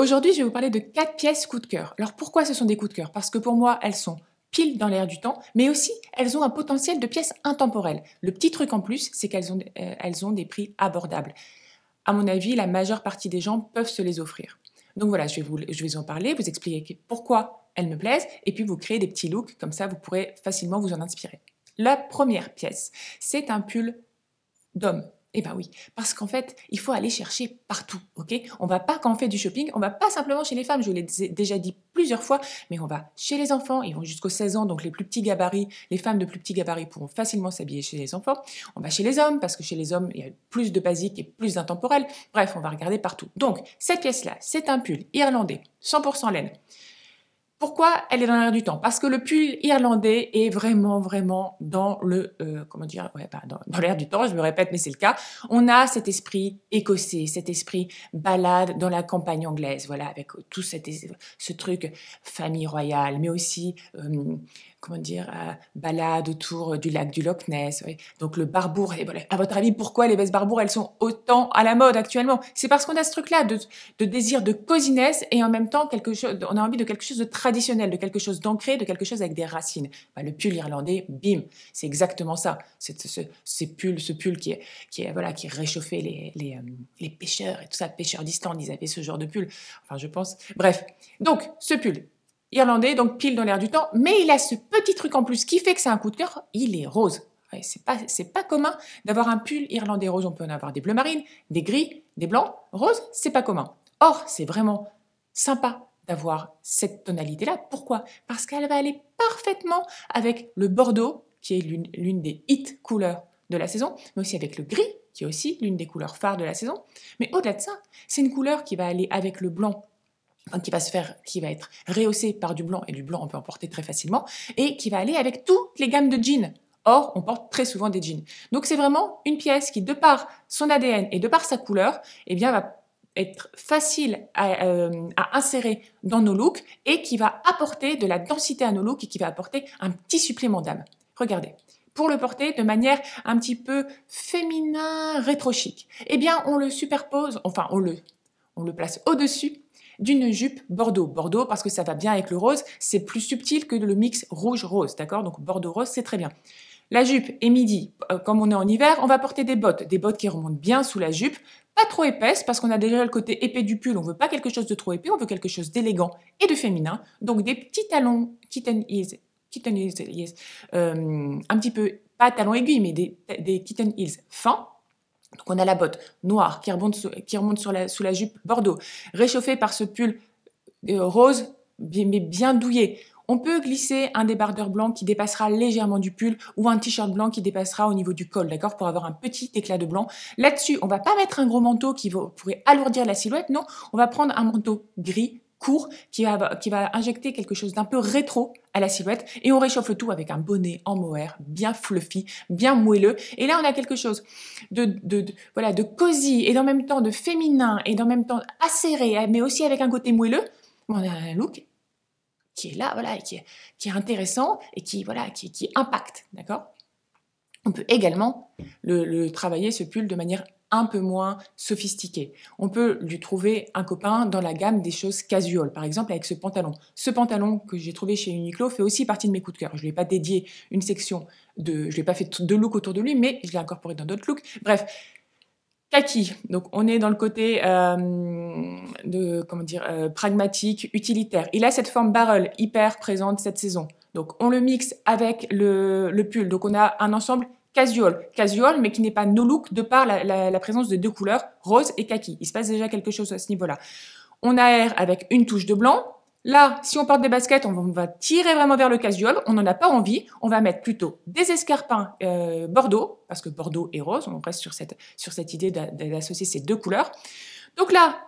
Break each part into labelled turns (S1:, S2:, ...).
S1: Aujourd'hui, je vais vous parler de 4 pièces coup de cœur. Alors pourquoi ce sont des coups de cœur? Parce que pour moi, elles sont pile dans l'air du temps, mais aussi elles ont un potentiel de pièces intemporelles. Le petit truc en plus, c'est qu'elles ont des prix abordables. À mon avis, la majeure partie des gens peuvent se les offrir. Donc voilà, je vais vous en parler, vous expliquer pourquoi elles me plaisent, et puis vous créer des petits looks, comme ça vous pourrez facilement vous en inspirer. La première pièce, c'est un pull d'homme. Eh ben oui, parce qu'en fait, il faut aller chercher partout, ok? On va pas, quand on fait du shopping, on va pas simplement chez les femmes, je vous l'ai déjà dit plusieurs fois, mais on va chez les enfants, ils vont jusqu'aux 16 ans, donc les plus petits gabarits, les femmes de plus petits gabarits pourront facilement s'habiller chez les enfants. On va chez les hommes, parce que chez les hommes, il y a plus de basiques et plus d'intemporels. Bref, on va regarder partout. Donc, cette pièce-là, c'est un pull irlandais, 100% laine. Pourquoi elle est dans l'air du temps? Parce que le pull irlandais est vraiment dans le, dans l'air du temps, je me répète, mais c'est le cas. On a cet esprit écossais, cet esprit balade dans la campagne anglaise, voilà, avec tout ce truc famille royale, mais aussi, balade autour du lac du Loch Ness. Oui. Donc le barbour, et voilà. À votre avis, pourquoi les vestes barbour, elles sont autant à la mode actuellement? C'est parce qu'on a ce truc-là de désir de cosiness et en même temps on a envie de quelque chose de traditionnel, de quelque chose d'ancré, de quelque chose avec des racines. Le pull irlandais, bim, c'est exactement ça. C'est ce pull qui réchauffait les pêcheurs et tout ça, pêcheurs d'Islande, ils avaient ce genre de pull. Enfin, je pense. Bref, donc ce pull irlandais, donc pile dans l'air du temps, mais il a ce petit truc en plus qui fait que c'est un coup de cœur, il est rose. Ouais, c'est pas commun d'avoir un pull irlandais rose. On peut en avoir des bleus marines, des gris, des blancs. Rose, c'est pas commun. Or, c'est vraiment sympa d'avoir cette tonalité-là. Pourquoi? Parce qu'elle va aller parfaitement avec le bordeaux, qui est l'une des hit couleurs de la saison, mais aussi avec le gris, qui est aussi l'une des couleurs phares de la saison. Mais au-delà de ça, c'est une couleur qui va aller avec le blanc, qui va être rehaussé par du blanc, et du blanc on peut en porter très facilement, et qui va aller avec toutes les gammes de jeans. Or, on porte très souvent des jeans. Donc c'est vraiment une pièce qui, de par son ADN et de par sa couleur, eh bien, va être facile à insérer dans nos looks et qui va apporter de la densité à nos looks et qui va apporter un petit supplément d'âme. Regardez. Pour le porter de manière un petit peu féminin, rétro-chic, eh bien, on le superpose, enfin, on le place au-dessus d'une jupe bordeaux. Bordeaux parce que ça va bien avec le rose, c'est plus subtil que le mix rouge-rose, d'accord? Donc bordeaux-rose, c'est très bien. La jupe est midi, comme on est en hiver, on va porter des bottes qui remontent bien sous la jupe, pas trop épaisses parce qu'on a déjà le côté épais du pull, on veut pas quelque chose de trop épais, on veut quelque chose d'élégant et de féminin, donc des petits talons kitten heels, un petit peu, pas talons aiguilles, mais des kitten heels fins. Donc on a la botte noire qui remonte sous la jupe bordeaux, réchauffée par ce pull rose, mais bien douillet. On peut glisser un débardeur blanc qui dépassera légèrement du pull ou un t-shirt blanc qui dépassera au niveau du col, d'accord, pour avoir un petit éclat de blanc. Là-dessus, on va pas mettre un gros manteau qui pourrait alourdir la silhouette, non, on va prendre un manteau gris, court, qui va injecter quelque chose d'un peu rétro à la silhouette et on réchauffe le tout avec un bonnet en mohair, bien fluffy, bien moelleux. Et là, on a quelque chose de cosy et en même temps de féminin et en même temps acéré, mais aussi avec un côté moelleux. On a un look qui est là, voilà, qui est intéressant et qui impacte, d'accord? On peut également le travailler, ce pull, de manière un peu moins sophistiquée. On peut lui trouver un copain dans la gamme des choses casual, par exemple avec ce pantalon. Ce pantalon que j'ai trouvé chez Uniqlo fait aussi partie de mes coups de cœur. Je ne lui ai pas dédié une section je ne lui ai pas fait de look autour de lui, mais je l'ai incorporé dans d'autres looks. Bref, kaki, donc on est dans le côté pragmatique, utilitaire. Il a cette forme barrel hyper présente cette saison. Donc on le mixe avec le pull. Donc on a un ensemble casual, mais qui n'est pas no look de par la présence de deux couleurs, rose et kaki. Il se passe déjà quelque chose à ce niveau-là. On aère avec une touche de blanc. Là, si on porte des baskets, on va tirer vraiment vers le casual. On n'en a pas envie. On va mettre plutôt des escarpins bordeaux, parce que bordeaux et rose. On reste sur cette idée d'associer ces deux couleurs. Donc là,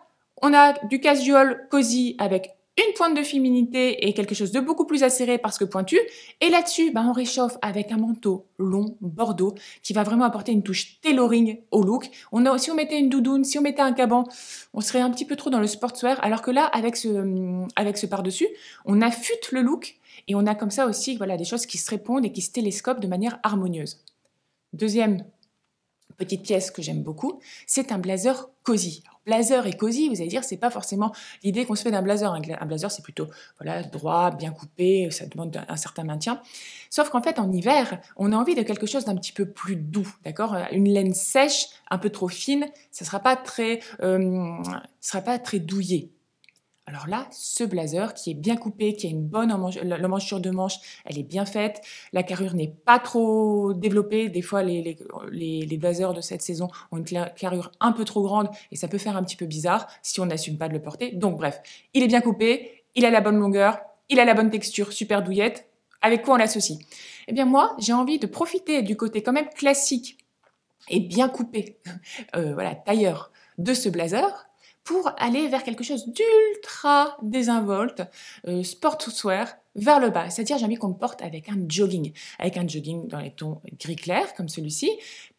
S1: on a du casual cosy avec une pointe de féminité et quelque chose de beaucoup plus acéré parce que pointu. Et là-dessus, on réchauffe avec un manteau long bordeaux qui va vraiment apporter une touche tailoring au look. Si on mettait une doudoune, si on mettait un caban, on serait un petit peu trop dans le sportswear. Alors que là, avec ce par-dessus, on affûte le look et on a comme ça aussi des choses qui se répondent et qui se télescopent de manière harmonieuse. Deuxième petite pièce que j'aime beaucoup, c'est un blazer cosy. Alors, blazer et cosy, vous allez dire, c'est pas forcément l'idée qu'on se fait d'un blazer. Un blazer, c'est plutôt voilà, droit, bien coupé, ça demande un certain maintien. Sauf qu'en fait, en hiver, on a envie de quelque chose d'un petit peu plus doux, d'accord? Une laine sèche, un peu trop fine, ça sera pas sera pas très douillet. Alors là, ce blazer qui est bien coupé, qui a une bonne l'emmanchure de manche, elle est bien faite, la carrure n'est pas trop développée. Des fois, les blazers de cette saison ont une carrure un peu trop grande et ça peut faire un petit peu bizarre si on n'assume pas de le porter. Donc bref, il est bien coupé, il a la bonne longueur, il a la bonne texture, super douillette. Avec quoi on l'associe? Eh bien moi, j'ai envie de profiter du côté quand même classique et bien coupé, voilà, tailleur de ce blazer, pour aller vers quelque chose d'ultra désinvolte, sportswear, vers le bas. C'est-à-dire, j'ai envie qu'on le porte avec un jogging dans les tons gris clair, comme celui-ci,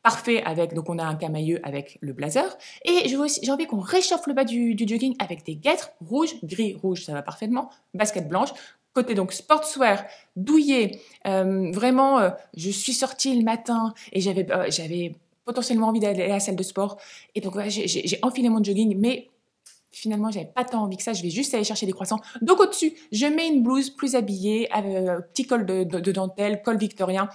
S1: parfait avec, donc on a un camailleux avec le blazer, et j'ai envie qu'on réchauffe le bas du jogging avec des guêtres rouges, gris, rouge, ça va parfaitement, basket blanche, côté donc sportswear, douillet, vraiment, je suis sortie le matin et j'avais potentiellement envie d'aller à la salle de sport, et donc voilà, j'ai enfilé mon jogging, mais finalement, j'avais pas tant envie que ça, je vais juste aller chercher des croissants. Donc au-dessus, je mets une blouse plus habillée, avec un petit col de dentelle, col victorien.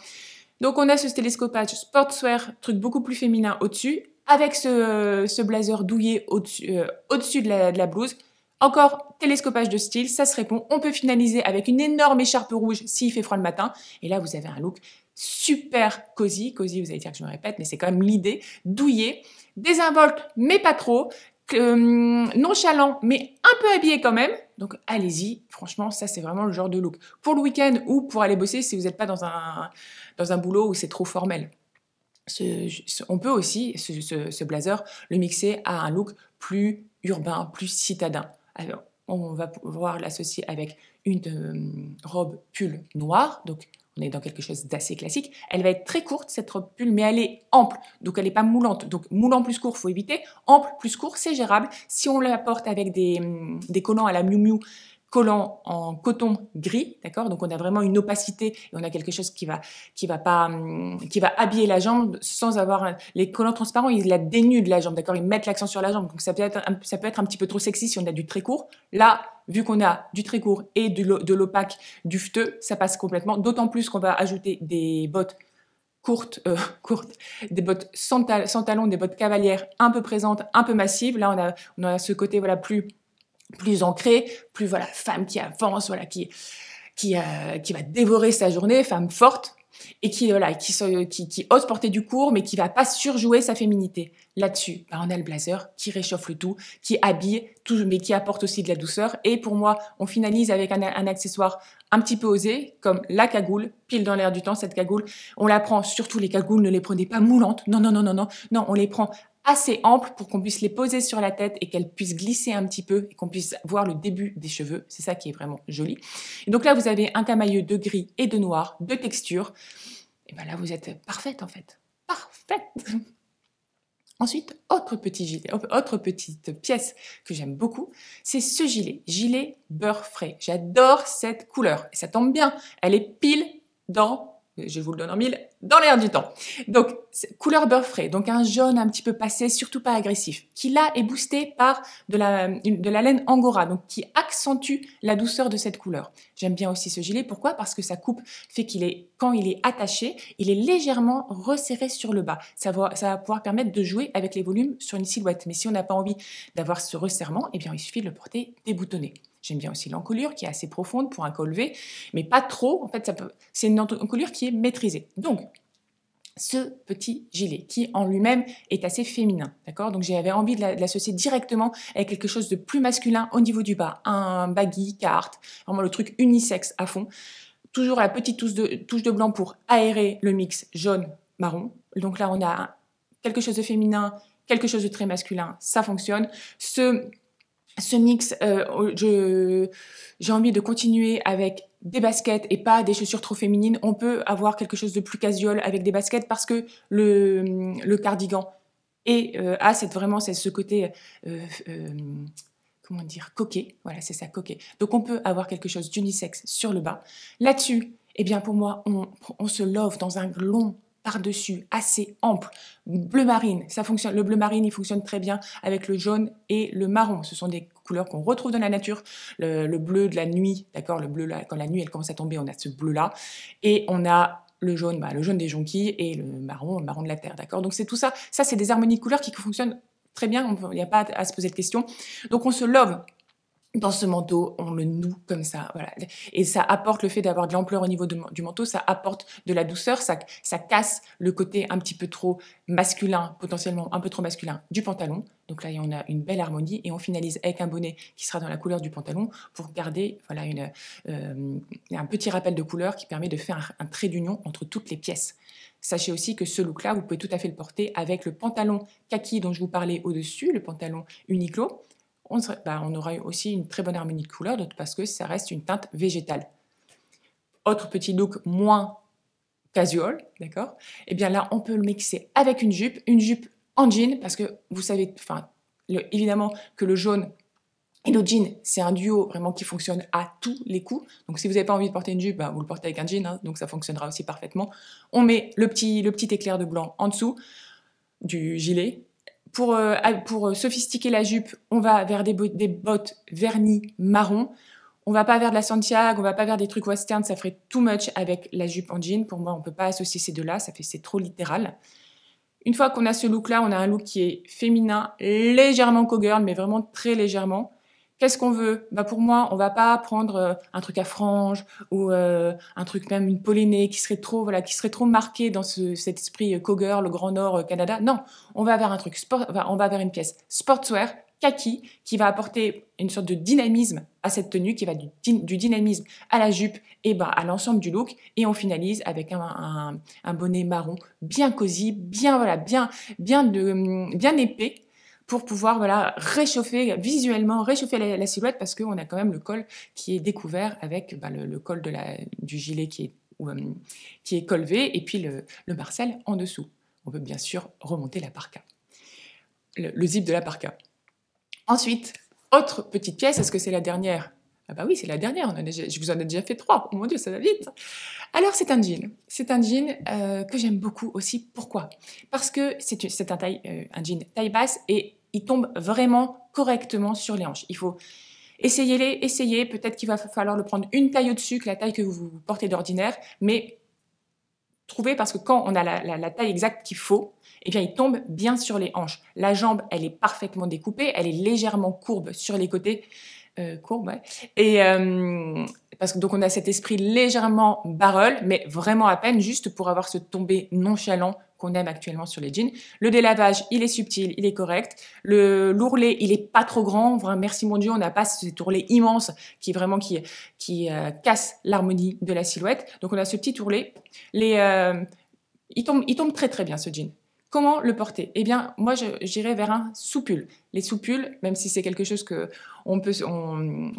S1: Donc on a ce télescopage sportswear, truc beaucoup plus féminin au-dessus, avec ce blazer douillet au-dessus de la blouse. Encore télescopage de style, ça se répond. On peut finaliser avec une énorme écharpe rouge s'il fait froid le matin. Et là, vous avez un look super cosy. Cosy, vous allez dire que je me répète, mais c'est quand même l'idée. Douillet, désinvolte, mais pas trop. Nonchalant, mais un peu habillé quand même. Donc allez-y, franchement, ça c'est vraiment le genre de look. Pour le week-end ou pour aller bosser si vous n'êtes pas dans un boulot où c'est trop formel. On peut aussi, ce blazer, le mixer à un look plus urbain, plus citadin. Alors, on va pouvoir l'associer avec une robe pull noire, donc on est dans quelque chose d'assez classique. Elle va être très courte, cette robe pull, mais elle est ample, donc elle n'est pas moulante. Donc moulant plus court, faut éviter. Ample plus court, c'est gérable. Si on la porte avec des collants à la Miu Miu, collants en coton gris, d'accord? Donc on a vraiment une opacité et on a quelque chose qui va habiller la jambe sans avoir les collants transparents, ils la dénudent la jambe, d'accord? Ils mettent l'accent sur la jambe. Donc ça peut être un petit peu trop sexy si on a du très court. Là, vu qu'on a du très court et de l'opaque, du futeux, ça passe complètement. D'autant plus qu'on va ajouter des bottes courtes, des bottes sans talons, des bottes cavalières un peu présentes, un peu massives. Là, on a ce côté voilà plus ancrée, plus voilà, femme qui avance, voilà, qui va dévorer sa journée, femme forte, et qui ose porter du court, mais qui va pas surjouer sa féminité. Là-dessus, on a le blazer qui réchauffe le tout, qui habille, mais qui apporte aussi de la douceur. Et pour moi, on finalise avec un accessoire un petit peu osé, comme la cagoule, pile dans l'air du temps, cette cagoule. On la prend, surtout les cagoules, ne les prenez pas moulantes. Non, on les prend assez amples pour qu'on puisse les poser sur la tête et qu'elles puissent glisser un petit peu et qu'on puisse voir le début des cheveux. C'est ça qui est vraiment joli. Et donc là, vous avez un camailleux de gris et de noir, de texture. Et bien là, vous êtes parfaite en fait. Parfaite. Ensuite, autre petite pièce que j'aime beaucoup, c'est ce gilet beurre frais. J'adore cette couleur. Et ça tombe bien, elle est pile je vous le donne en mille, dans l'air du temps. Donc, couleur beurre frais, donc un jaune un petit peu passé, surtout pas agressif, qui là est boosté par de la laine angora, donc qui accentue la douceur de cette couleur. J'aime bien aussi ce gilet, pourquoi? Parce que sa coupe fait quand il est attaché, il est légèrement resserré sur le bas. Ça va pouvoir permettre de jouer avec les volumes sur une silhouette. Mais si on n'a pas envie d'avoir ce resserrement, eh bien il suffit de le porter déboutonné. J'aime bien aussi l'encolure qui est assez profonde pour un col V, mais pas trop. En fait, c'est une encolure qui est maîtrisée. Donc, ce petit gilet qui en lui-même est assez féminin, d'accord? Donc j'avais envie de l'associer directement avec quelque chose de plus masculin au niveau du bas, un baggy, carte, vraiment le truc unisexe à fond. Toujours la petite touche de blanc pour aérer le mix jaune-marron. Donc là, on a quelque chose de féminin, quelque chose de très masculin, ça fonctionne. Ce mix, j'ai envie de continuer avec des baskets et pas des chaussures trop féminines. On peut avoir quelque chose de plus casual avec des baskets parce que le cardigan a ce côté, comment dire, coquet. Voilà, c'est ça, coquet. Donc on peut avoir quelque chose d'unisexe sur le bas. Là-dessus, eh bien pour moi, on se love dans un long par-dessus assez ample, bleu marine, ça fonctionne. Le bleu marine, il fonctionne très bien avec le jaune et le marron. Ce sont des couleurs qu'on retrouve dans la nature. Le bleu de la nuit, d'accord, le bleu là, quand la nuit elle commence à tomber, on a ce bleu-là. Et on a le jaune des jonquilles et le marron de la terre, d'accord. Donc c'est tout ça. Ça, c'est des harmonies de couleurs qui fonctionnent très bien. Il n'y a pas à se poser de questions. Donc on se love dans ce manteau, on le noue comme ça, voilà. Et ça apporte le fait d'avoir de l'ampleur au niveau du manteau, ça apporte de la douceur, ça casse le côté un petit peu trop masculin, potentiellement un peu trop masculin du pantalon. Donc là, on a une belle harmonie et on finalise avec un bonnet qui sera dans la couleur du pantalon pour garder voilà, un petit rappel de couleur qui permet de faire un trait d'union entre toutes les pièces. Sachez aussi que ce look-là, vous pouvez tout à fait le porter avec le pantalon kaki dont je vous parlais au-dessus, le pantalon Uniqlo. On aura aussi une très bonne harmonie de couleurs parce que ça reste une teinte végétale. Autre petit look moins casual, d'accord. Et bien là, on peut le mixer avec une jupe en jean, parce que vous savez, évidemment que le jaune et le jean, c'est un duo vraiment qui fonctionne à tous les coups. Donc si vous n'avez pas envie de porter une jupe, vous le portez avec un jean, hein, donc ça fonctionnera aussi parfaitement. On met le petit éclair de blanc en dessous du gilet. Pour sophistiquer la jupe, on va vers des bottes vernies marron. On va pas vers de la Santiago, on va pas vers des trucs western, ça ferait too much avec la jupe en jean. Pour moi, on peut pas associer ces deux-là, c'est trop littéral. Une fois qu'on a ce look-là, on a un look qui est féminin, légèrement cowgirl, mais vraiment très légèrement. Qu'est-ce qu'on veut? Pour moi, on va pas prendre un truc à franges ou un truc même une pollinée qui serait trop marqué dans cet esprit cowgirl, le Grand Nord, Canada. Non, on va vers un truc on va vers une pièce sportswear, kaki, qui va apporter une sorte de dynamisme à cette tenue, qui va du dynamisme à la jupe et à l'ensemble du look. Et on finalise avec un bonnet marron bien cosy, bien épais, pour pouvoir réchauffer visuellement, la silhouette, parce qu'on a quand même le col qui est découvert avec le col du gilet qui est col V, et puis le marcel en dessous. On peut bien sûr remonter la parka, le zip de la parka. Ensuite, autre petite pièce, est-ce que c'est la dernière? Ah bah oui, c'est la dernière, je vous en ai déjà fait 3, oh mon Dieu, ça va vite. Alors c'est un jean que j'aime beaucoup aussi. Pourquoi? Parce que c'est un jean taille basse et il tombe vraiment correctement sur les hanches. Il faut essayer, peut-être qu'il va falloir le prendre une taille au-dessus que la taille que vous portez d'ordinaire, mais trouvez, parce que quand on a la taille exacte qu'il faut, eh bien il tombe bien sur les hanches. La jambe, elle est parfaitement découpée, elle est légèrement courbe sur les côtés, ouais. Et parce que donc on a cet esprit légèrement barrel, mais vraiment à peine, juste pour avoir ce tombé nonchalant qu'on aime actuellement sur les jeans. Le délavage, il est subtil, il est correct. L'ourlet, il est pas trop grand. Vraiment, merci mon Dieu, on n'a pas cet ourlet immense qui casse l'harmonie de la silhouette. Donc on a ce petit ourlet. Il tombe très très bien ce jean. Comment le porter? Eh bien, moi, j'irais vers un soupule. Les soupules, même si c'est quelque chose que on peut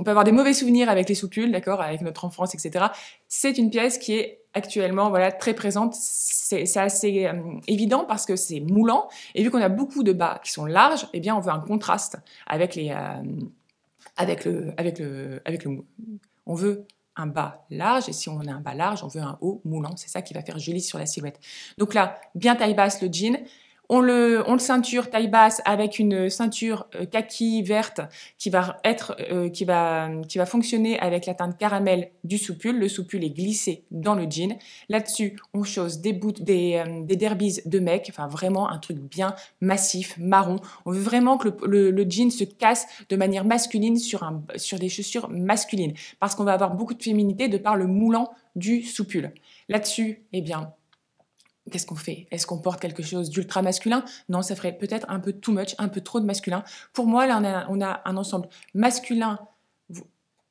S1: avoir des mauvais souvenirs avec les soupules, d'accord, avec notre enfance, etc. C'est une pièce qui est actuellement, très présente. C'est assez évident parce que c'est moulant. Et vu qu'on a beaucoup de bas qui sont larges, eh bien, on veut un contraste avec on veut un bas large, et si on a un bas large, on veut un haut moulant. C'est ça qui va faire joli sur la silhouette. Donc là, bien taille basse le jean. On le ceinture taille basse avec une ceinture kaki verte qui va fonctionner avec la teinte caramel du soupule. Le soupule est glissé dans le jean. Là-dessus, on chausse des derbies de mec, enfin vraiment un truc bien massif, marron. On veut vraiment que le jean se casse de manière masculine sur des chaussures masculines, parce qu'on va avoir beaucoup de féminité de par le moulant du soupule. Là-dessus, eh bien, qu'est-ce qu'on fait? Est-ce qu'on porte quelque chose d'ultra masculin? Non, ça ferait peut-être un peu too much, un peu trop de masculin. Pour moi, là, on a un ensemble masculin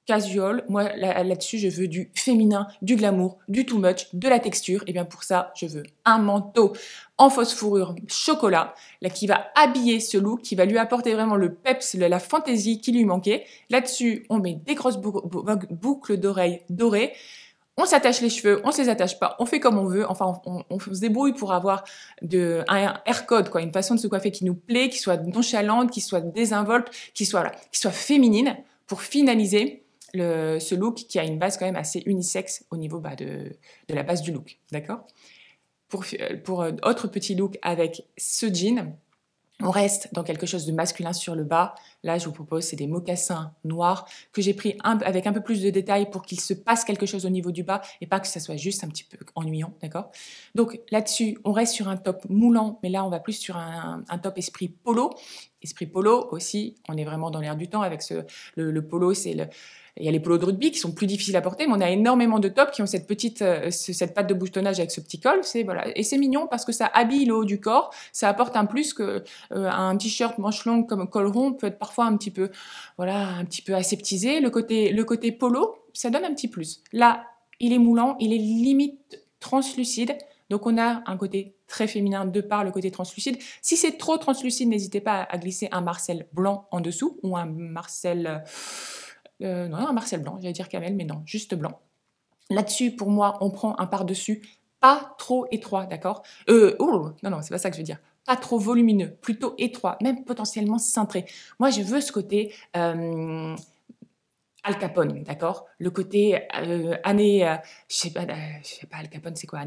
S1: casual. Moi, là-dessus, je veux du féminin, du glamour, du too much, de la texture. Et bien pour ça, je veux un manteau en fausse fourrure chocolat, là, qui va habiller ce look, qui va lui apporter vraiment le peps, la fantaisie qui lui manquait. Là-dessus, on met des grosses boucles d'oreilles dorées. On s'attache les cheveux, on se les attache pas, on fait comme on veut. Enfin, on se débrouille pour avoir un hair code, quoi, une façon de se coiffer qui nous plaît, qui soit nonchalante, qui soit désinvolte, qui soit féminine, pour finaliser ce look qui a une base quand même assez unisexe au niveau de la base du look, d'accord? pour autre petit look avec ce jean. On reste dans quelque chose de masculin sur le bas. Là, je vous propose, c'est des mocassins noirs que j'ai pris avec un peu plus de détails pour qu'il se passe quelque chose au niveau du bas et pas que ça soit juste un petit peu ennuyant, d'accord? Donc là-dessus, on reste sur un top moulant, mais là, on va plus sur un top esprit polo. Esprit polo aussi, on est vraiment dans l'air du temps avec le polo, il y a les polos de rugby qui sont plus difficiles à porter, mais on a énormément de tops qui ont cette patte de boutonnage avec ce petit col. Voilà. Et c'est mignon parce que ça habille le haut du corps, ça apporte un plus que un t-shirt manche longue comme col rond peut être parfois un petit peu aseptisé. Le côté polo, ça donne un petit plus. Là, il est moulant, il est limite translucide. Donc on a un côté très féminin de par le côté translucide. Si c'est trop translucide, n'hésitez pas à glisser un Marcel blanc en dessous ou un Marcel... non, un Marcel blanc, j'allais dire camel, mais non, juste blanc. Là-dessus, pour moi, on prend un par-dessus pas trop étroit, d'accord? Non, c'est pas ça que je veux dire. Pas trop volumineux, plutôt étroit, même potentiellement cintré. Moi, je veux ce côté Al Capone, d'accord? Le côté je sais pas, Al Capone, c'est quoi?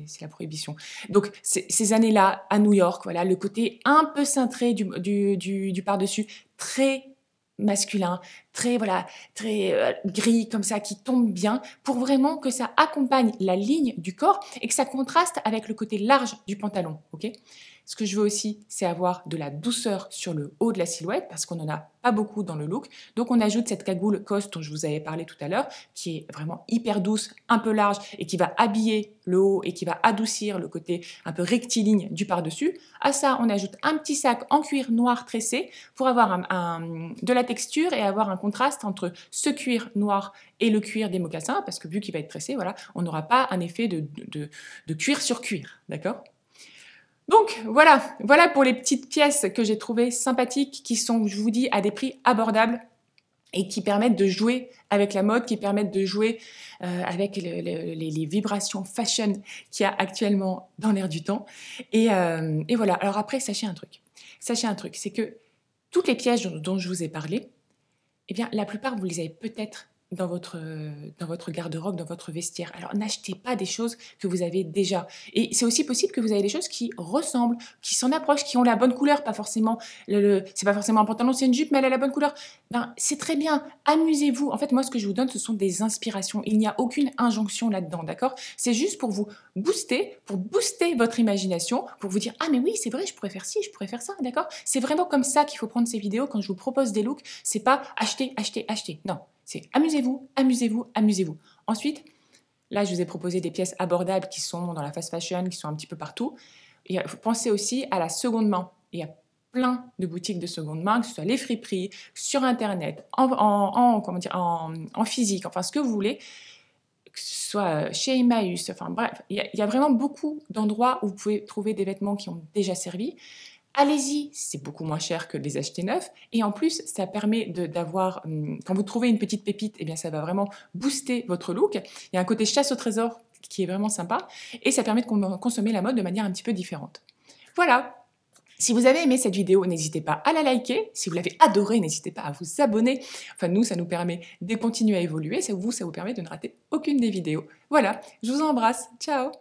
S1: C'est la prohibition. Donc, ces années-là, à New York, voilà, le côté un peu cintré du par-dessus, très masculin, très gris comme ça, qui tombe bien, pour vraiment que ça accompagne la ligne du corps et que ça contraste avec le côté large du pantalon, ok? Ce que je veux aussi, c'est avoir de la douceur sur le haut de la silhouette, parce qu'on n'en a pas beaucoup dans le look. Donc on ajoute cette cagoule Coste dont je vous avais parlé tout à l'heure, qui est vraiment hyper douce, un peu large, et qui va habiller le haut et qui va adoucir le côté un peu rectiligne du par-dessus. À ça, on ajoute un petit sac en cuir noir tressé pour avoir de la texture et avoir un contraste entre ce cuir noir et le cuir des mocassins, parce que vu qu'il va être tressé, voilà, on n'aura pas un effet de cuir sur cuir, d'accord? Donc voilà pour les petites pièces que j'ai trouvées sympathiques, qui sont, je vous dis, à des prix abordables et qui permettent de jouer avec la mode, qui permettent de jouer avec les vibrations fashion qu'il y a actuellement dans l'air du temps. Et voilà. Alors après, sachez un truc, c'est que toutes les pièces dont je vous ai parlé, eh bien, la plupart, vous les avez peut-être dans votre garde-robe, dans votre vestiaire. Alors, n'achetez pas des choses que vous avez déjà. Et c'est aussi possible que vous avez des choses qui ressemblent, qui s'en approchent, qui ont la bonne couleur, pas forcément, c'est pas forcément un pantalon, c'est une jupe, mais elle a la bonne couleur. Ben, c'est très bien, amusez-vous. En fait, moi, ce que je vous donne, ce sont des inspirations. Il n'y a aucune injonction là-dedans, d'accord? C'est juste pour vous booster, pour booster votre imagination, pour vous dire, ah mais oui, c'est vrai, je pourrais faire ci, je pourrais faire ça, d'accord? C'est vraiment comme ça qu'il faut prendre ces vidéos quand je vous propose des looks. C'est pas acheter, acheter, acheter. Non. C'est amusez-vous, amusez-vous, amusez-vous. Ensuite, là, je vous ai proposé des pièces abordables qui sont dans la fast fashion, qui sont un petit peu partout. Et pensez aussi à la seconde main. Il y a plein de boutiques de seconde main, que ce soit les friperies, sur Internet, en physique, enfin ce que vous voulez, que ce soit chez Emmaüs, enfin bref, il y a vraiment beaucoup d'endroits où vous pouvez trouver des vêtements qui ont déjà servi. Allez-y, c'est beaucoup moins cher que de les acheter neufs. Et en plus, ça permet d'avoir, quand vous trouvez une petite pépite, eh bien, ça va vraiment booster votre look. Il y a un côté chasse au trésor qui est vraiment sympa. Et ça permet de consommer la mode de manière un petit peu différente. Voilà. Si vous avez aimé cette vidéo, n'hésitez pas à la liker. Si vous l'avez adorée, n'hésitez pas à vous abonner. Enfin, nous, ça nous permet de continuer à évoluer. Ça vous permet de ne rater aucune des vidéos. Voilà, je vous embrasse. Ciao!